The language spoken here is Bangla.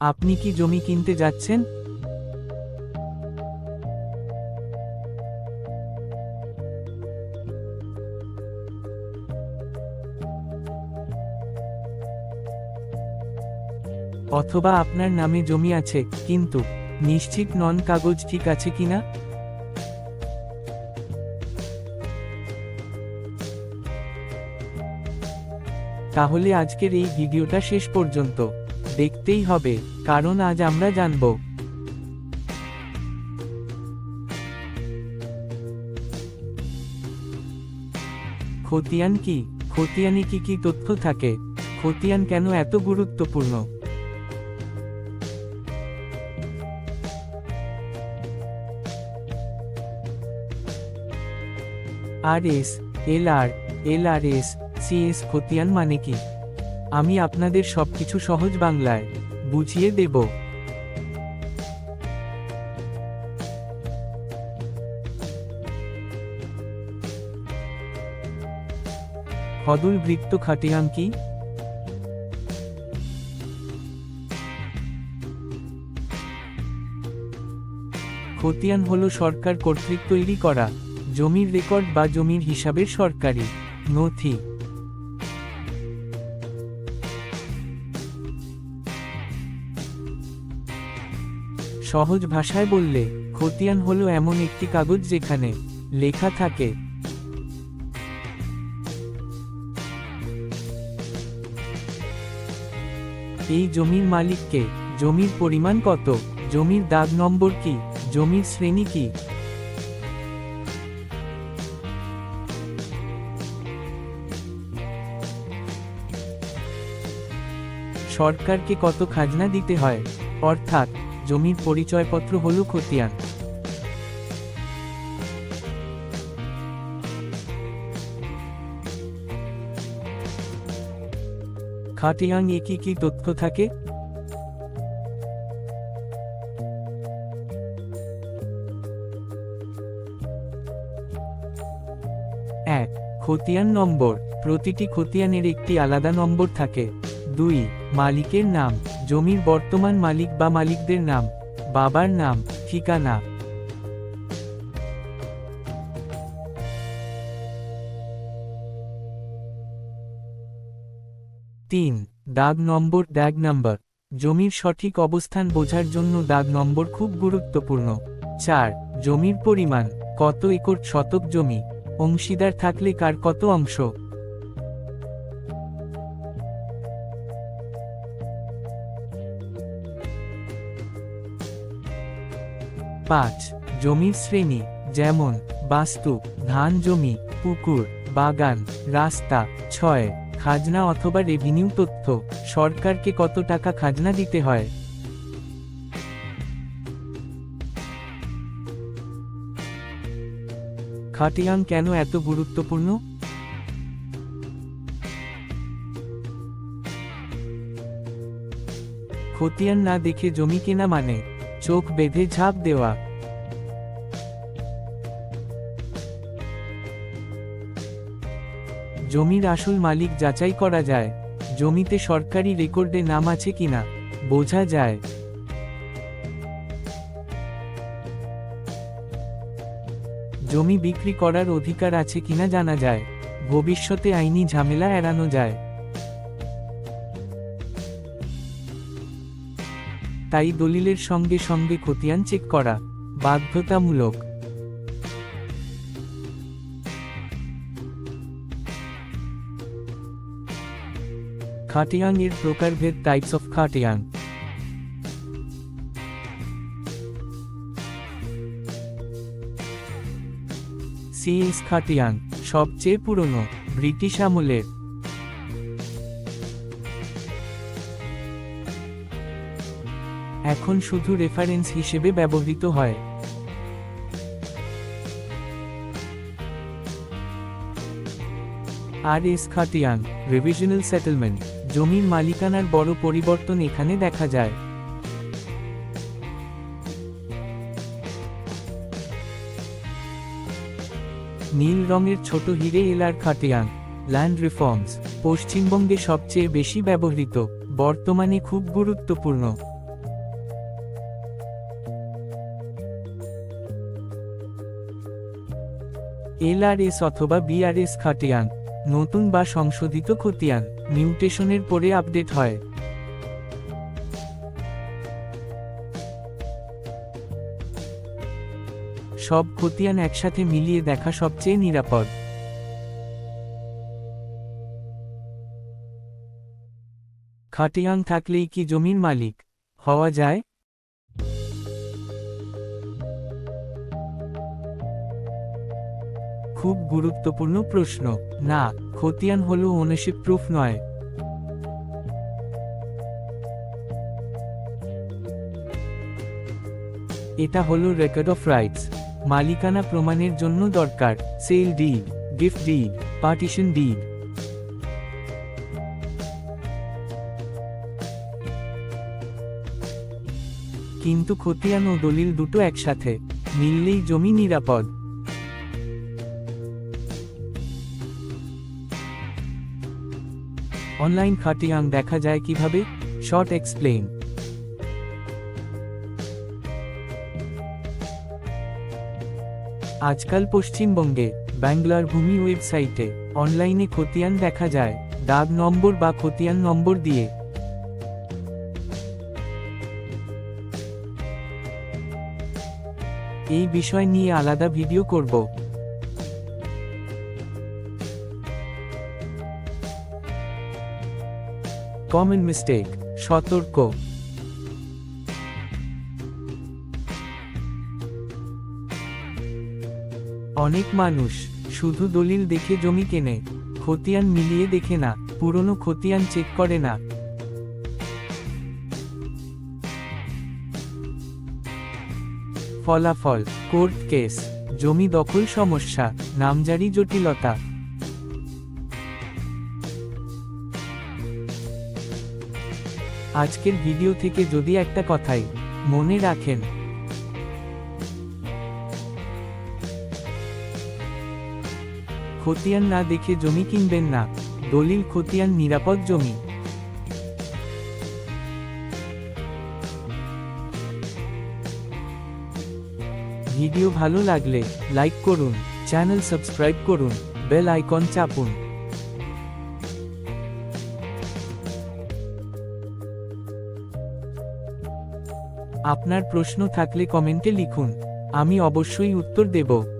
আপনি কি জমি কিনতে যাচ্ছেন? অথবা আপনার নামে জমি আছে, কিন্তু নিশ্চিত নন কাগজ ঠিক আছে কিনা? তাহলে আজকের এই ভিডিওটা শেষ পর্যন্ত দেখতেই হবে, কারণ আজ আমরা জানব খতিয়ান কি, খতিয়ানে কি কি তথ্য থাকে, খতিয়ান কেন এত গুরুত্বপূর্ণ। আরএস, এলআর, এলআরএস, সিএস খতিয়ান মানে কি? আমি আপনাদের সবকিছু সহজ বাংলায় বুঝিয়ে দেব। হদুল বৃত্ত খতিয়ান কি? খতিয়ান হলো সরকার কর্তৃক তৈরি করা জমির রেকর্ড বা জমির হিসাবের সরকারি নথি। সহজ ভাষায় বললে, খতিয়ান হলো এমন একটি কাগজ যেখানে লেখা থাকে এই জমির মালিক কে, জমির পরিমাণ কত, জমির দাগ নম্বর কি, জমির শ্রেণী কি। সরকারকে কত খাজনা দিতে হয়, অর্থাৎ জমির পরিচয়পত্র হলো খতিয়ান। খতিয়ান এ কি কি তথ্য থাকে? এক, খতিয়ান নম্বর, প্রতিটি খতিয়ানের একটি আলাদা নম্বর থাকে। 2, মালিকের নাম, জমির বর্তমান মালিক বা মালিকদের নাম, বাবার নাম, ঠিকানা। 3, দাগ নম্বর, দাগ নাম্বার, জমির সঠিক অবস্থান বোঝার জন্য দাগ নম্বর খুব গুরুত্বপূর্ণ। 4, জমির পরিমাণ, কত একর শতক জমি, অংশীদার থাকলে কার কত অংশ। 5, জমির শ্রেণী, যেমন বাস্তু, ধান জমি, পুকুর, বাগান, রাস্তা। 6, খাজনা অথবা রেভিনিউ তথ্য, সরকারকে কত টাকা খাজনা দিতে হয়। খতিয়ান কেন এত গুরুত্বপূর্ণ? খতিয়ান না দেখে জমি কেনা মানে চোখ বেঁধে ঝাঁপ দেওয়া। জমির আসল মালিক যাচাই করা যায়, জমিতে সরকারি রেকর্ডে নাম আছে কিনা বোঝা যায়। জমি বিক্রি করার অধিকার আছে কিনা জানা যায়, ভবিষ্যতে আইনি ঝামেলা এড়ানো যায়। তাই দলিলের সঙ্গে সঙ্গে খতিয়ান চেক করা বাধ্যতামূলক। খতিয়ান এর প্রকারভেদ, টাইপস অফ খতিয়ান। সিএস খতিয়ান সবচেয়ে পুরনো, ব্রিটিশ আমলের। এখন শুধু রেফারেন্স হিসেবে ব্যবহৃত হয়। আরএস খতিয়ান, রিভিশনাল সেটেলমেন্ট, জমির মালিকানার বড় পরিবর্তন এখানে দেখা যায়। নীল রঙের ছোট হিরে, এলআর খতিয়ান, ল্যান্ড রিফর্মস, পশ্চিমবঙ্গে সবচেয়ে বেশি ব্যবহৃত, বর্তমানে খুব গুরুত্বপূর্ণ। LRS অথবা BRS খতিয়ান, নতুন বা সংশোধিত খতিয়ান, মিউটেশনের পরে আপডেট হয়। সব খতিয়ান একসাথে মিলিয়ে দেখা সবচেয়ে নিরাপদ। খতিয়ান থাকলেই কি জমির মালিক হওয়া যায়? খুব গুরুত্বপূর্ণ প্রশ্ন। না, খতিয়ান হলো ওনারশিপ প্রুফ নয়। এটা হলো রেকর্ড অফ রাইটস, মালিকানা প্রমাণের জন্য দরকার sale deed, gift did, partition did. কিন্তু খতিয়ান ও দলিল দুটো একসাথে মিললেই জমি নিরাপদ। অনলাইন খতিয়ান দেখা যায় কিভাবে? Short explain. আজকাল পশ্চিমবঙ্গে বাংলার ভূমি ওয়েবসাইটে অনলাইনে খতিয়ান দেখা যায় দাগ নম্বর বা খতিয়ান নম্বর দিয়ে। এই বিষয় নিয়ে আলাদা ভিডিও করব। কমন মিস্টেক, সতর্ক। অনেক মানুষ শুধু দলিল দেখে জমি কেনে, খতিয়ান মিলিয়ে দেখে না, পুরনো খতিয়ান চেক করে না। ফলাফল, কোর্ট কেস, জমি দখল সমস্যা, নামজারি জটিলতা। আজকের ভিডিও থেকে যদি একটা কথাই মনে রাখেন, খতিয়ান না দেখে জমি কিনবেন না, দলিল খতিয়ান নিরাপদ জমি। ভিডিও ভালো লাগলে লাইক করুন, চ্যানেল সাবস্ক্রাইব করুন, বেল আইকন চাপুন। আপনার প্রশ্ন থাকলে কমেন্টে লিখুন, আমি অবশ্যই উত্তর দেব।